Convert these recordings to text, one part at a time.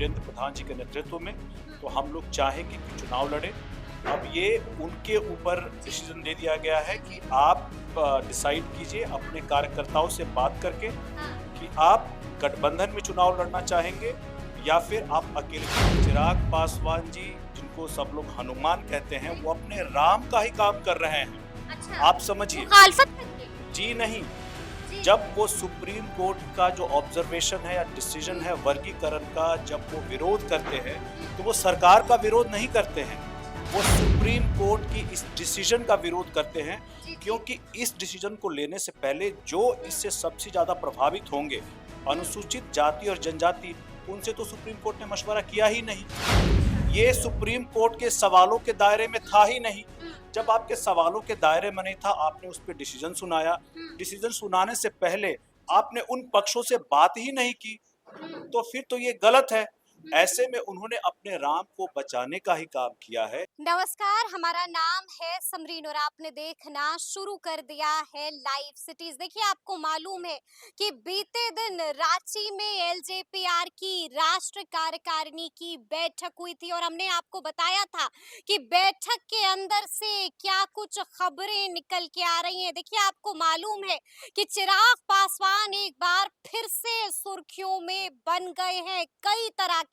वीरेंद्र प्रधान जी के नेतृत्व में, तो हम लोग चाहेंगे कि चुनाव लड़े। अब ये उनके ऊपर डिसीजन दे दिया गया है कि आप डिसाइड कीजिए अपने कार्यकर्ताओं से बात करके कि आप गठबंधन में चुनाव लड़ना चाहेंगे या फिर आप अकेले। चिराग पासवान जी, जिनको सब लोग हनुमान कहते हैं, वो अपने राम का ही काम कर रहे हैं। अच्छा, आप समझिए। मुखालफत करके? जी नहीं, जी। जब वो सुप्रीम कोर्ट का जो ऑब्जर्वेशन है या डिसीजन है वर्गीकरण का, जब वो विरोध करते हैं, तो वो सरकार का विरोध नहीं करते हैं, वो सुप्रीम कोर्ट की इस डिसीजन का विरोध करते हैं। क्योंकि इस डिसीजन को लेने से पहले जो इससे सबसे ज्यादा प्रभावित होंगे, अनुसूचित जाति और जनजाति, उनसे तो सुप्रीम कोर्ट ने मशवरा किया ही नहीं। ये सुप्रीम कोर्ट के सवालों के दायरे में था ही नहीं। जब आपके सवालों के दायरे में नहीं था, आपने उस पर डिसीजन सुनाया। डिसीजन सुनाने से पहले आपने उन पक्षों से बात ही नहीं की, तो फिर तो ये गलत है। ऐसे में उन्होंने अपने राम को बचाने का ही काम किया है। नमस्कार, हमारा नाम है समरीन और आपने देखना शुरू कर दिया है लाइव सिटीज। देखिए, आपको मालूम है कि बीते दिन रांची में एलजेपीआर की राष्ट्रीय कार्यकारिणी की बैठक हुई थी और हमने आपको बताया था कि बैठक के अंदर से क्या कुछ खबरें निकल के आ रही हैं। देखिए, आपको मालूम है कि चिराग पासवान एक बार फिर से सुर्खियों में बन गए हैं। कई तरह के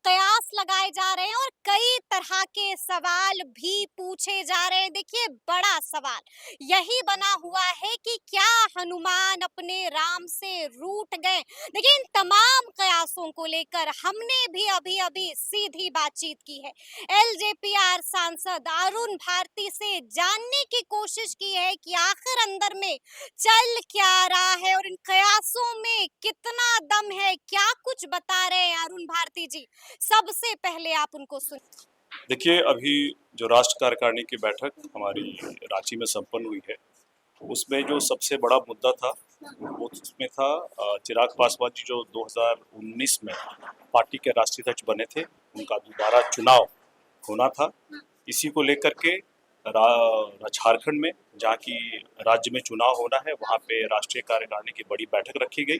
कयास लगाए जा रहे हैं और कई तरह के सवाल भी पूछे जा रहे हैं। देखिए, बड़ा सवाल यही बना हुआ है कि क्या हनुमान अपने राम से रूठ गए। देखिए, इन तमाम कयासों को लेकर हमने भी अभी अभी सीधी बातचीत की है। एलजेपीआर सांसद अरुण भारती से जानने की कोशिश की है कि आखिर अंदर में चल क्या रहा है और इन कयासों में कितना दम है। क्या कुछ बता रहे हैं अरुण भारती जी, सबसे पहले आप उनको सुन। देखिए, अभी जो राष्ट्र कार्यकारिणी की बैठक हमारी रांची में संपन्न हुई है, उसमें जो सबसे बड़ा मुद्दा था वो उसमें था चिराग पासवान जी, जो 2019 में पार्टी के राष्ट्रीय अध्यक्ष बने थे, उनका दोबारा चुनाव होना था। इसी को लेकर के झारखंड में, जहाँ की राज्य में चुनाव होना है, वहाँ पे राष्ट्रीय कार्यकारिणी की बड़ी बैठक रखी गई।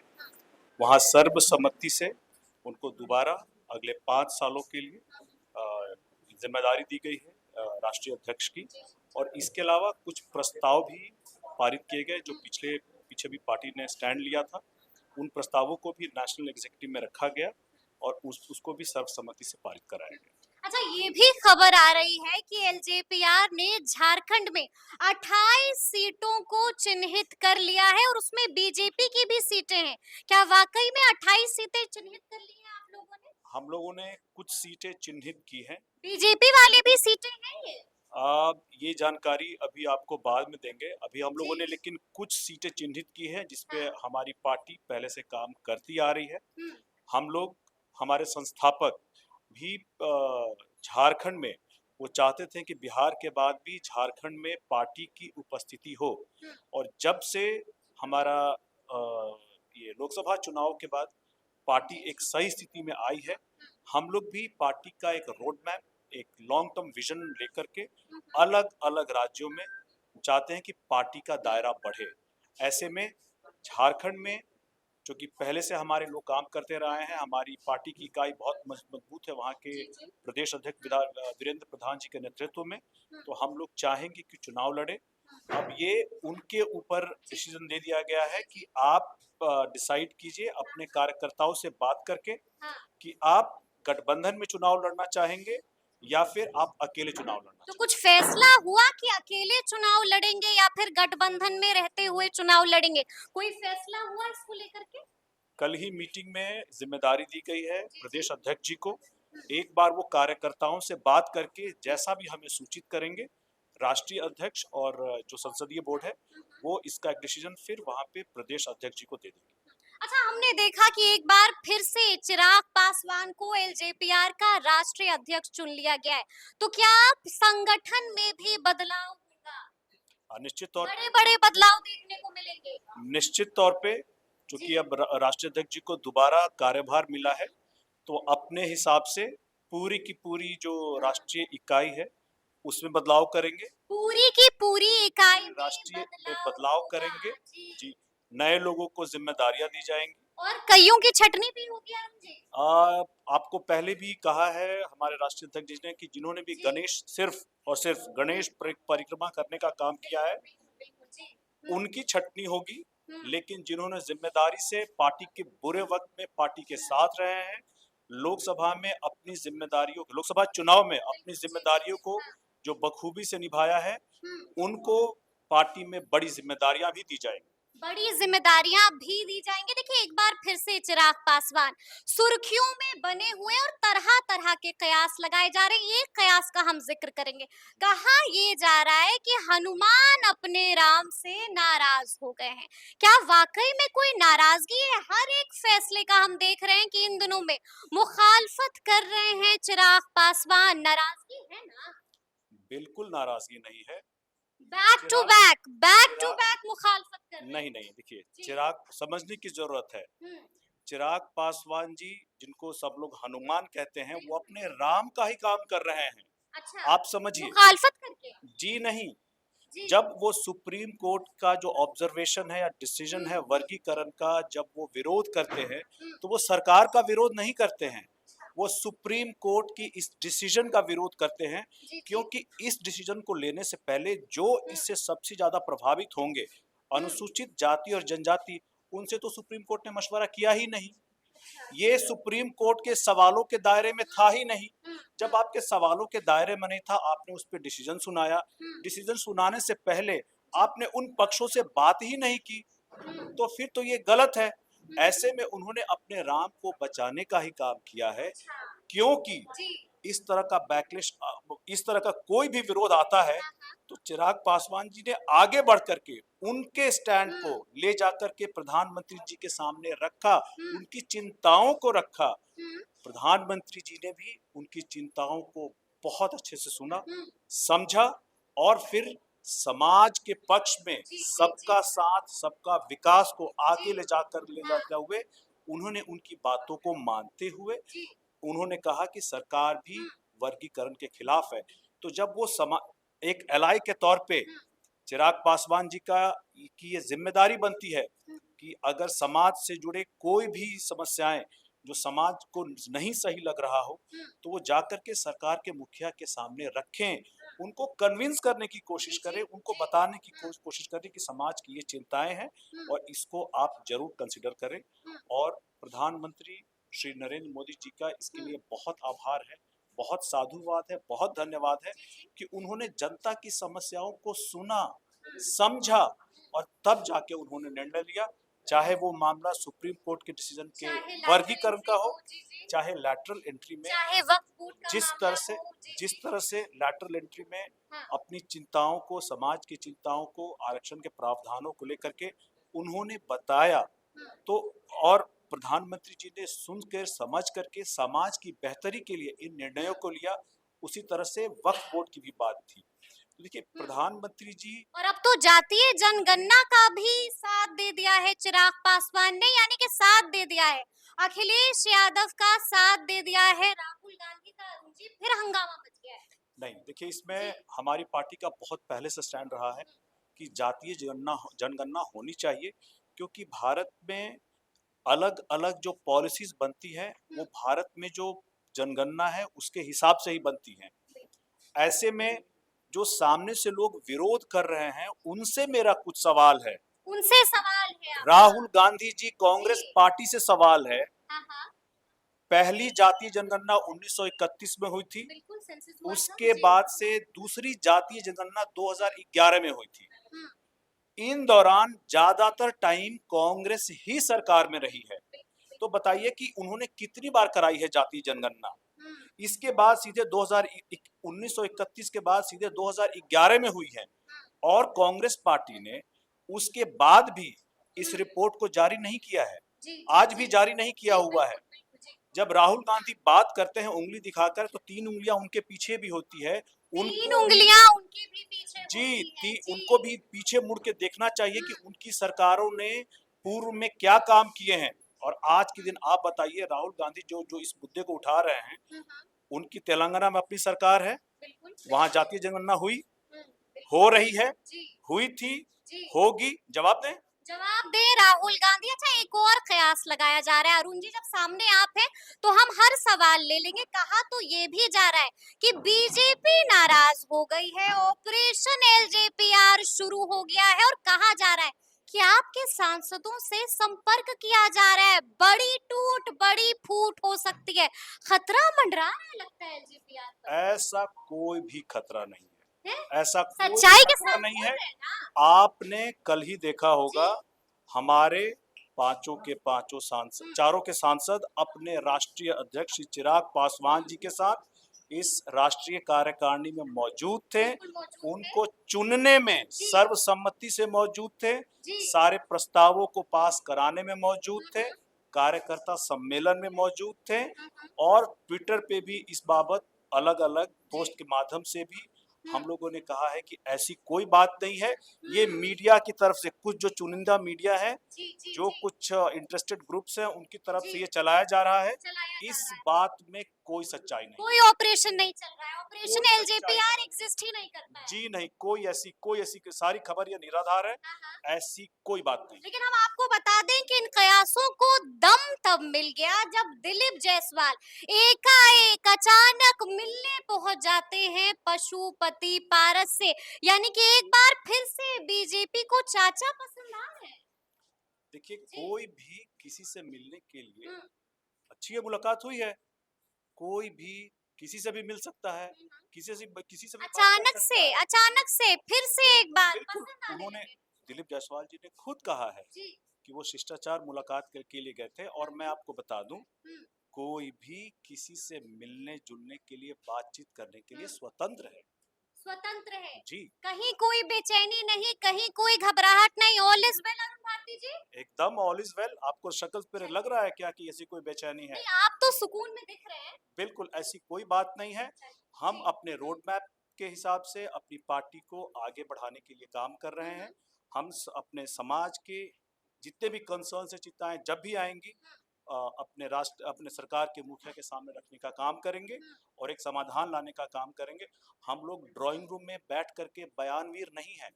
वहाँ सर्वसम्मति से उनको दोबारा अगले 5 सालों के लिए जिम्मेदारी दी गई है राष्ट्रीय अध्यक्ष की। और इसके अलावा कुछ प्रस्ताव भी पारित किए गए जो पीछे भी पार्टी ने स्टैंड लिया था। उन प्रस्तावों को भी नेशनल एग्जीक्यूटिव में रखा गया और उसको भी सर्वसम्मति से पारित कराया गया। अच्छा, ये भी खबर आ रही है कि एलजेपीआर ने झारखंड में 28 सीटों को चिन्हित कर लिया है और उसमें बीजेपी की भी सीटें हैं। क्या वाकई में 28 सीटें चिन्हित कर ली हैं आप लोगों ने? हम लोगों ने कुछ सीटें चिन्हित की हैं। बीजेपी वाले भी सीटें हैं ये? ये जानकारी अभी आपको बाद में देंगे। अभी हम लोगों जी। ने लेकिन कुछ सीटें चिन्हित की हैं जिसपे हमारी पार्टी पहले से काम करती आ रही है। हम लोग, हमारे संस्थापक भी झारखंड में वो चाहते थे कि बिहार के बाद भी झारखंड में पार्टी की उपस्थिति हो। और जब से हमारा ये लोकसभा चुनाव के बाद पार्टी एक सही स्थिति में आई है, हम लोग भी पार्टी का एक रोड मैप, एक लॉन्ग टर्म विजन लेकर के अलग अलग राज्यों में चाहते हैं कि पार्टी का दायरा बढ़े। ऐसे में झारखंड में, जो कि पहले से हमारे लोग काम करते रहे हैं, हमारी पार्टी की इकाई बहुत मजबूत है वहाँ के प्रदेश अध्यक्ष वीरेंद्र प्रधान जी के नेतृत्व में, तो हम लोग चाहेंगे कि चुनाव लड़े। अब ये उनके ऊपर डिसीजन दे दिया गया है कि आप डिसाइड कीजिए अपने कार्यकर्ताओं से बात करके कि आप गठबंधन में चुनाव लड़ना चाहेंगे या फिर आप अकेले चुनाव लड़ना तो चाहेंगे। कुछ फैसला हुआ कि अकेले चुनाव लड़ेंगे या फिर गठबंधन में रहते हुए चुनाव लड़ेंगे? कोई फैसला हुआ इसको लेकर के? कल ही मीटिंग में जिम्मेदारी दी गई है प्रदेश अध्यक्ष जी को। एक बार वो कार्यकर्ताओं से बात करके जैसा भी हमें सूचित करेंगे, राष्ट्रीय अध्यक्ष और जो संसदीय बोर्ड है वो इसका एक डिसीजन फिर वहाँ पे प्रदेश अध्यक्ष जी को दे देंगे। अच्छा, हमने देखा कि एक बार फिर से चिराग पासवान को एलजेपीआर का राष्ट्रीय अध्यक्ष चुन लिया गया है, तो क्या आप संगठन में भी बदलाव होगा? निश्चित तौर बड़े बड़े बदलाव देखने को मिलेंगे? निश्चित तौर पे, चूंकि अब राष्ट्रीय अध्यक्ष जी को दोबारा कार्यभार मिला है, तो अपने हिसाब से पूरी की पूरी जो राष्ट्रीय इकाई है उसमें बदलाव करेंगे। पूरी की पूरी इकाई में राष्ट्रीय में बदलाव बदलाव होगा। करेंगे। जी। जी, नए लोगों को जिम्मेदारियां दी जाएंगी और कईयों की छटनी भी होगी अरुण जी। आपको पहले भी कहा है हमारे राष्ट्रीय अध्यक्ष जी ने कि जिन्होंने भी जी। गणेश सिर्फ और सिर्फ गणेश परिक्रमा करने का काम किया है, बिल्कुल जी। उनकी छटनी होगी। हम्म। लेकिन जिन्होंने जिम्मेदारी से पार्टी के बुरे वक्त में पार्टी के साथ रहे हैं, लोकसभा में अपनी जिम्मेदारियों लोकसभा चुनाव में अपनी जिम्मेदारियों को जो बखूबी से निभाया है, उनको पार्टी में बड़ी जिम्मेदारियां भी दी जाएंगी। बड़ी जिम्मेदारियां भी दी जाएंगी। देखिए एक बार फिर से चिराग पासवान सुर्खियों में बने हुए और तरह तरह के कयास लगाए जा रहे हैं। एक कयास का हम जिक्र करेंगे। कहा ये जा रहा है कि हनुमान अपने राम से नाराज हो गए हैं। क्या वाकई में कोई नाराजगी है? हर एक फैसले का हम देख रहे हैं कि इन दिनों में मुखालफत कर रहे हैं चिराग पासवान। नाराजगी है ना? बिल्कुल नाराजगी नहीं है। बैक टू चिराग बैक मुखालफत कर रहे हैं। नहीं नहीं, देखिए जी। चिराग समझने की जरूरत है। चिराग पासवान जी, जिनको सब लोग हनुमान कहते हैं, वो अपने राम का ही काम कर रहे हैं। अच्छा, आप समझिए। मुखालफत करके। जी नहीं, जी। जब वो सुप्रीम कोर्ट का जो ऑब्जर्वेशन है या डिसीजन है वर्गीकरण का, जब वो विरोध करते हैं, तो वो सरकार का विरोध नहीं करते हैं, वो सुप्रीम कोर्ट की इस डिसीजन का विरोध करते हैं। क्योंकि इस डिसीजन को लेने से पहले जो इससे सबसे ज्यादा प्रभावित होंगे, अनुसूचित जाति और जनजाति, उनसे तो सुप्रीम कोर्ट ने मशवरा किया ही नहीं। ये सुप्रीम कोर्ट के सवालों के दायरे में था ही नहीं। जब आपके सवालों के दायरे में नहीं था, आपने उस पर डिसीजन सुनाया। डिसीजन सुनाने से पहले आपने उन पक्षों से बात ही नहीं की, तो फिर तो ये गलत है। ऐसे में उन्होंने अपने राम को बचाने का ही काम किया है। क्योंकि इस तरह का बैकलिश, इस तरह का कोई भी विरोध आता है, तो चिराग पासवान जी ने आगे बढ़ करके उनके स्टैंड को ले जाकर के प्रधानमंत्री जी के सामने रखा, उनकी चिंताओं को रखा। प्रधानमंत्री जी ने भी उनकी चिंताओं को बहुत अच्छे से सुना, समझा, और फिर समाज के पक्ष में सबका साथ, सबका विकास को आगे ले जाते हुए उन्होंने उनकी बातों को मानते हुए उन्होंने कहा कि सरकार भी वर्गीकरण के खिलाफ है। तो जब वो एक एलआई के तौर पे चिराग पासवान जी की ये जिम्मेदारी बनती है कि अगर समाज से जुड़े कोई भी समस्याएं जो समाज को नहीं सही लग रहा हो, तो वो जाकर के सरकार के मुखिया के सामने रखें, उनको कन्विंस करने की कोशिश करें, उनको बताने की कोशिश करें कि समाज की ये चिंताएं हैं और इसको आप जरूर कंसिडर करें। और प्रधानमंत्री श्री नरेंद्र मोदी जी का इसके लिए बहुत आभार है, बहुत साधुवाद है, बहुत धन्यवाद है कि उन्होंने जनता की समस्याओं को सुना, समझा और तब जाके उन्होंने निर्णय लिया। चाहे वो मामला सुप्रीम कोर्ट के डिसीजन के वर्गीकरण का हो, चाहे लैटरल एंट्री में, चाहे वक्फ बोर्ड का जिस तरह से लैटरल एंट्री में अपनी चिंताओं को, समाज की चिंताओं को, आरक्षण के प्रावधानों को लेकर के उन्होंने बताया, तो और प्रधानमंत्री जी ने सुनकर, समझ करके समाज की बेहतरी के लिए इन निर्णयों को लिया। उसी तरह से वक्फ बोर्ड की भी बात थी। तो देखिए प्रधानमंत्री जी, और अब तो जातीय जनगणना का भी साथ दे दिया है चिराग पासवान ने, यानी कि साथ दे दिया है अखिलेश यादव का, साथ दे दिया है राहुल गांधी का। अरुण जी, फिर हंगामा मच गया है। नहीं देखिए, इसमें हमारी पार्टी का बहुत पहले से स्टैंड रहा है कि जातीय जनगणना होनी चाहिए, क्योंकि भारत में अलग अलग जो पॉलिसीज बनती है वो भारत में जो जनगणना है उसके हिसाब से ही बनती है। ऐसे में जो सामने से लोग विरोध कर रहे हैं, उनसे मेरा कुछ सवाल है, उनसे सवाल है आपका। राहुल गांधी जी कांग्रेस पार्टी से सवाल है। पहली जातीय जनगणना 1931 में हुई थी, उसके बाद से दूसरी जातीय जनगणना 2011 में हुई थी। इन दौरान ज्यादातर टाइम कांग्रेस ही सरकार में रही है। तो बताइए कि उन्होंने कितनी बार कराई है जातीय जनगणना। इसके बाद सीधे 1931 के बाद सीधे 2011 में हुई है, और कांग्रेस पार्टी ने उसके बाद भी इस रिपोर्ट को जारी नहीं किया है, आज भी जारी नहीं किया हुआ है। जब राहुल गांधी बात करते हैं उंगली दिखाकर, तो 3 उंगलियां उनके पीछे भी होती है। 3 उंगलियां उनके भी पीछे होती हैं। उनको भी पीछे मुड़ के देखना चाहिए कि उनकी सरकारों ने पूर्व में क्या काम किए हैं। और आज के दिन आप बताइए, राहुल गांधी जो जो इस मुद्दे को उठा रहे हैं, उनकी तेलंगाना में अपनी सरकार है, वहां जातीय जनगणना हुई, हो रही है, हुई थी, होगी। जवाब दें। जवाब दे राहुल गांधी। अच्छा, एक और कयास लगाया जा रहा है अरुण जी, जब सामने आप है तो हम हर सवाल ले लेंगे। कहा तो ये भी जा रहा है कि बीजेपी नाराज हो गई है, ऑपरेशन एलजेपीआर शुरू हो गया है, और कहा जा रहा है कि आपके सांसदों से संपर्क किया जा रहा है, बड़ी टूट बड़ी फूट हो सकती है। खतरा मंडरा रहा है लगता है एलजेपीआर पर। ऐसा कोई भी खतरा नहीं है, है? ऐसा कोई भी सच्चाई के खतरा साथ नहीं बोल है। रहे हैं ना। आपने कल ही देखा होगा, हमारे पांचों के पांचों सांसद, चारों के सांसद अपने राष्ट्रीय अध्यक्ष श्री चिराग पासवान जी के साथ इस राष्ट्रीय कार्यकारिणी में मौजूद थे। बिल्कुल मौजूद थे। उनको चुनने में जी। सर्वसम्मति से मौजूद थे, जी। सारे प्रस्तावों को पास कराने में मौजूद थे, कार्यकर्ता सम्मेलन में मौजूद थे, और ट्विटर पे भी इस बाबत अलग अलग पोस्ट के माध्यम से भी हम लोगों ने कहा है कि ऐसी कोई बात नहीं है। ये मीडिया की तरफ से, कुछ जो चुनिंदा मीडिया है, जो कुछ इंटरेस्टेड ग्रुप्स हैं, उनकी तरफ से ये चलाया जा रहा है। इस बात में कोई सच्चाई नहीं, कोई ऑपरेशन नहीं चल रहा है, ऑपरेशन कोई एलजेपीआर एग्जिस्ट ही नहीं करता है। जी नहीं, कोई ऐसी सारी खबर ये निराधार है, ऐसी कोई बात नहीं। लेकिन हम आपको बता दें कि इन कयासों को दम तब मिल गया जब दिलीप जायसवाल एकाएक अचानक मिलने पहुंच जाते हैं पशुपति पारस से। यानी कि एक बार फिर से बीजेपी को चाचा पसंद आ गए। देखिए, कोई भी किसी से मिलने के लिए अच्छी है, मुलाकात हुई है, कोई भी किसी से भी मिल सकता है, किसी से भी बात कर सकता है। अचानक से फिर से एक बार बिल्कुल, पसंद आने उन्होंने, लगे। दिलीप जायसवाल जी ने खुद कहा है कि वो शिष्टाचार मुलाकात के लिए गए थे, और मैं आपको बता दूं, कोई भी किसी से मिलने जुलने के लिए, बातचीत करने के लिए स्वतंत्र है। स्वतंत्र है जी, कहीं कोई बेचैनी नहीं, कहीं कोई घबराहट नहीं। All is well Arun Bharti ji. एकदम ऑल इज वेल। आपको शक्ल पर लग रहा है क्या कि ऐसी कोई बेचैनी है? नहीं, आप तो सुकून में दिख रहे हैं। बिल्कुल ऐसी कोई बात नहीं है। हम अपने रोड मैप के हिसाब से अपनी पार्टी को आगे बढ़ाने के लिए काम कर रहे हैं। हम अपने समाज के जितने भी कंसर्न से चिंताएं जब भी आएंगी, अपने सरकार के मुखिया के सामने रखने का काम करेंगे, और एक समाधान लाने का काम करेंगे। हम लोग ड्राइंग रूम में बैठ करके बयानवीर नहीं हैं,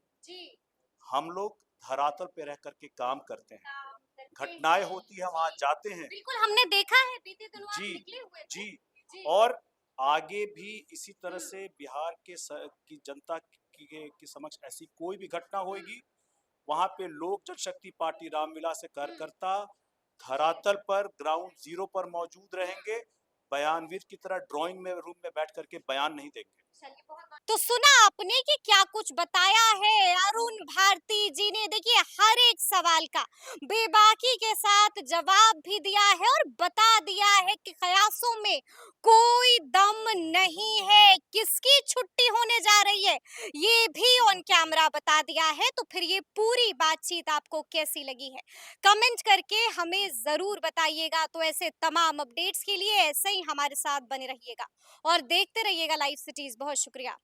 हम लोग धरातल पे रह करके काम करते हैं। घटनाएं होती है, वहां जाते हैं। बिल्कुल, हमने देखा है बीते दिनों आप जी, निकले हुए थे। जी, और आगे भी इसी तरह से बिहार की जनता की समक्ष ऐसी कोई भी घटना होगी, वहां पे लोक जनशक्ति पार्टी रामविलास से कार्यकर्ता धरातल पर, ग्राउंड जीरो पर मौजूद रहेंगे। बयानवीर की तरह ड्राइंग में रूम में बैठ करके बयान नहीं देंगे। तो सुना आपने कि क्या कुछ बताया है अरुण भारती जी ने। देखिए, हर एक सवाल का बेबाकी के साथ जवाब भी दिया है, और बता दिया है कि कयासों में कोई दम नहीं है। किसकी छुट्टी होने जा रही है ये भी ऑन कैमरा बता दिया है। तो फिर ये पूरी बातचीत आपको कैसी लगी है, कमेंट करके हमें जरूर बताइएगा। तो ऐसे तमाम अपडेट्स के लिए ऐसे ही हमारे साथ बने रहिएगा और देखते रहिएगा लाइव सिटीज। बहुत शुक्रिया।